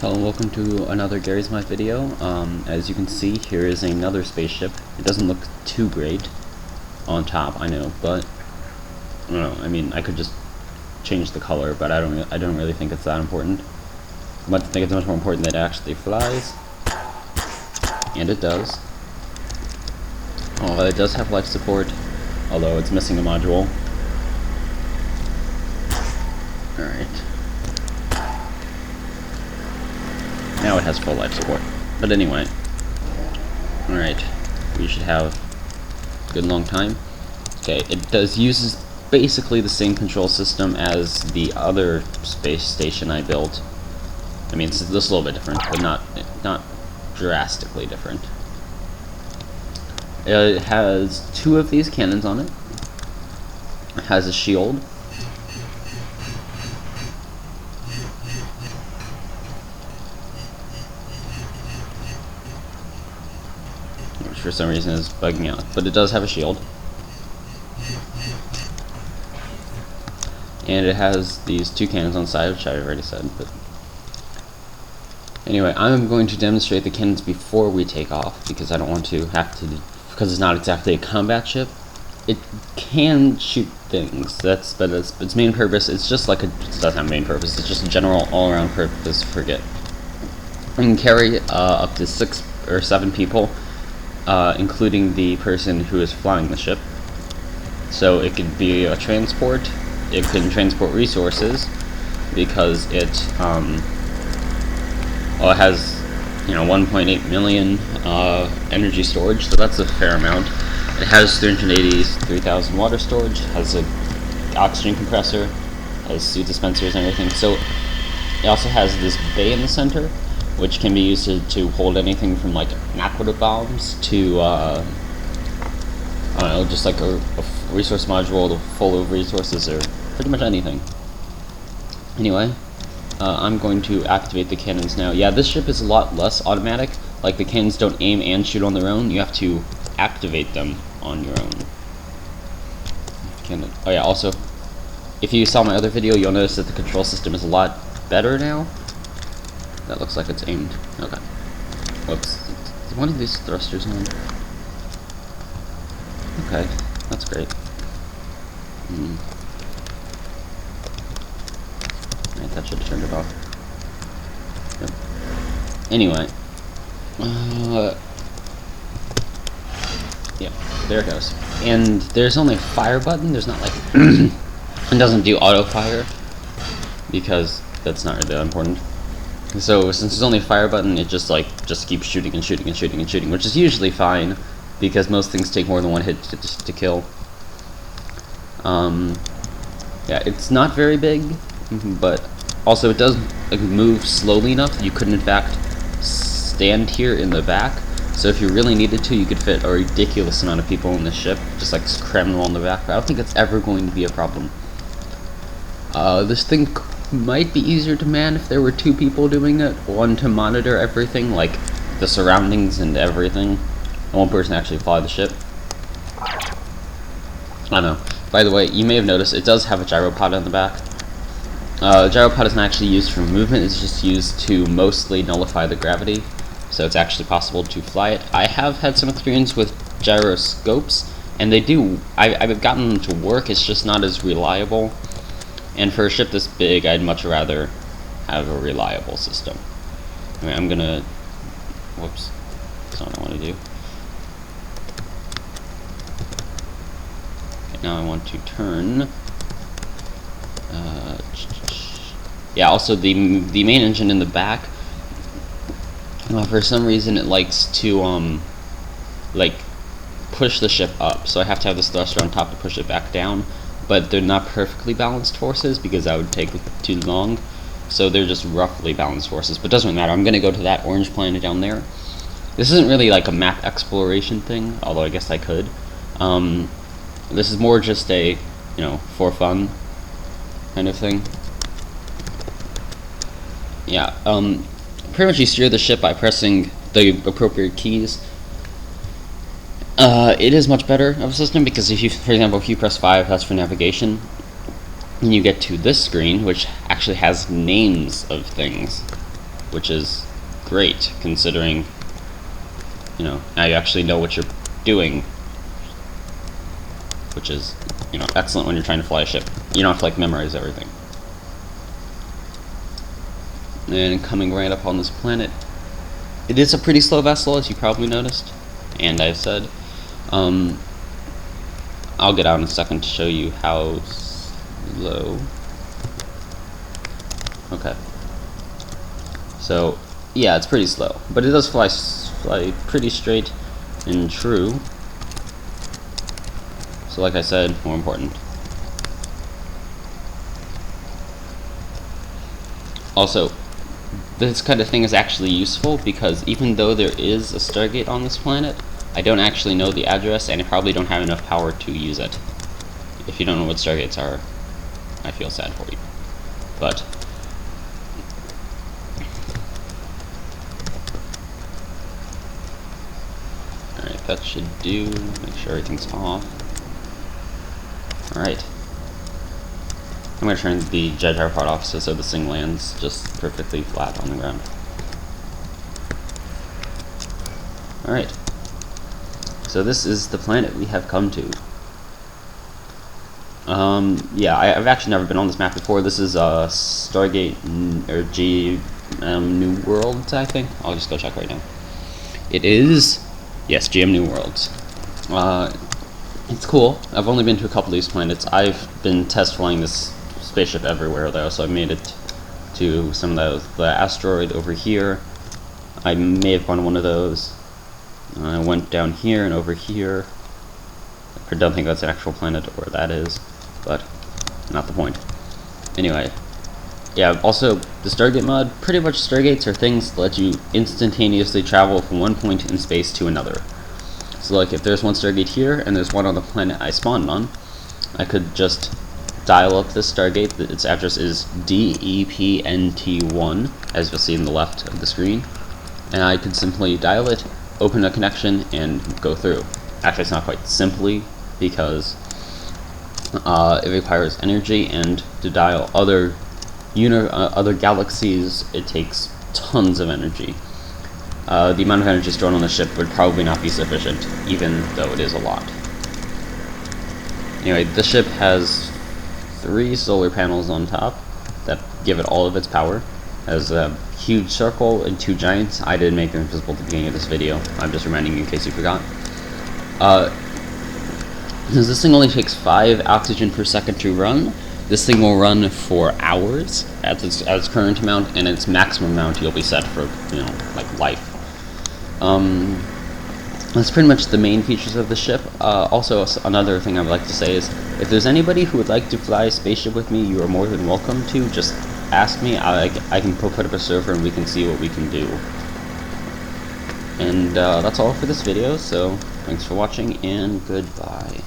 Hello and welcome to another Gary's My video. As you can see, here is another spaceship. It doesn't look too great on top, I know, but I don't know. I mean, I could just change the color, but I don't really think it's that important. I think it's much more important that it actually flies, and it does. Oh, it does have life support, although it's missing a module. All right. Now it has full life support. But anyway. Alright. We should have a good long time. Okay, it uses basically the same control system as the other space station I built. I mean, it's just a little bit different, but not drastically different. It has two of these cannons on it. It has a shield. For some reason is bugging out, but it does have a shield, and it has these two cannons on the side, which I already said. But anyway, I'm going to demonstrate the cannons before we take off, because I don't want to have to, because it's not exactly a combat ship. It can shoot things, but its main purpose, it's just like it doesn't have a main purpose, it's just a general all-around purpose frigate. It can carry up to 6 or 7 people, including the person who is flying the ship. So it could be a transport. It can transport resources because it has 1.8 million energy storage, so that's a fair amount. It has 383,000 water storage. Has a oxygen compressor, has suit dispensers and everything. So it also has this bay in the center, which can be used to hold anything from like aqueduct bombs to I don't know, just like a resource module full of resources, or pretty much anything. Anyway, I'm going to activate the cannons now. Yeah, this ship is a lot less automatic. Like, the cannons don't aim and shoot on their own. You have to activate them on your own. Oh yeah, also, if you saw my other video, you'll notice that the control system is a lot better now. That looks like it's aimed. Okay. Whoops. Is one of these thrusters on? Okay, that's great. Right, that should have turned it off. Yep. Anyway. Yeah, there it goes. And there's only a fire button. There's not like... it doesn't do auto fire, because that's not really that important. So since there's only a fire button, it just keeps shooting and shooting and shooting and shooting, which is usually fine, because most things take more than one hit to kill. Yeah, it's not very big, but also it does move slowly enough that you could in fact stand here in the back. So if you really needed to, you could fit a ridiculous amount of people in this ship, just like cram them all in the back. But I don't think it's ever going to be a problem. This thing might be easier to man if there were 2 people doing it, one to monitor everything, like the surroundings and everything, and one person actually fly the ship. I don't know. By the way, you may have noticed it does have a gyropod on the back. The gyropod isn't actually used for movement, it's just used to mostly nullify the gravity, so it's actually possible to fly it. I have had some experience with gyroscopes, and they do, I've gotten them to work, it's just not as reliable. And for a ship this big, I'd much rather have a reliable system. I mean, I'm gonna... Whoops. That's not what I want to do. Okay, now I want to turn... yeah, also the main engine in the back, for some reason it likes to, like, push the ship up. So I have to have this thruster on top to push it back down. But they're not perfectly balanced forces, because that would take too long. So they're just roughly balanced forces, but it doesn't matter. I'm going to go to that orange planet down there. This isn't really like a map exploration thing, although I guess I could. This is more just a, for fun kind of thing. Yeah, pretty much you steer the ship by pressing the appropriate keys. It is much better of a system, because if you, for example, if you press 5, that's for navigation, and you get to this screen, which actually has names of things. which is great considering, you know, now you actually know what you're doing, which is, you know, excellent when you're trying to fly a ship. You don't have to like memorize everything. And coming right up on this planet, it is a pretty slow vessel, as you probably noticed, and I've said. I'll get out in a second to show you how slow. Okay. So, yeah, it's pretty slow, but it does fly pretty straight and true. So, like I said, more important. Also, this kind of thing is actually useful because even though there is a Stargate on this planet, I don't actually know the address, and I probably don't have enough power to use it. If you don't know what Stargates are, I feel sad for you. But alright, that should do. Make sure everything's off. Alright. I'm going to turn the jet tower part off so this thing lands just perfectly flat on the ground. Alright. So this is the planet we have come to. Yeah, I've actually never been on this map before. This is Stargate or New Worlds, I think. I'll just go check right now. It is, yes, GM New Worlds. It's cool. I've only been to a couple of these planets. I've been test flying this spaceship everywhere though, so I've made it to some of the asteroid over here. I may have gone to one of those. I went down here and over here. I don't think that's an actual planet or where that is, but not the point. Anyway, yeah, also the Stargate mod, pretty much Stargates are things that let you instantaneously travel from one point in space to another. So like if there's one Stargate here and there's one on the planet I spawned on, I could just dial up this Stargate. Its address is DEPNT1, as you'll see in the left of the screen, and I could simply dial it, open a connection, and go through. Actually, it's not quite simply, because it requires energy, and to dial other galaxies, it takes tons of energy. The amount of energy stored on the ship would probably not be sufficient, even though it is a lot. Anyway, the ship has 3 solar panels on top that give it all of its power. Has a huge circle and 2 giants. I didn't make them invisible at the beginning of this video. I'm just reminding you in case you forgot. Since this thing only takes 5 oxygen per second to run, this thing will run for hours at its current amount, and its maximum amount you'll be set for, you know, like life. That's pretty much the main features of the ship. Also, another thing I would like to say is, if there's anybody who would like to fly a spaceship with me, you are more than welcome to. Just ask me. I can put up a server and we can see what we can do. And that's all for this video, so thanks for watching and goodbye.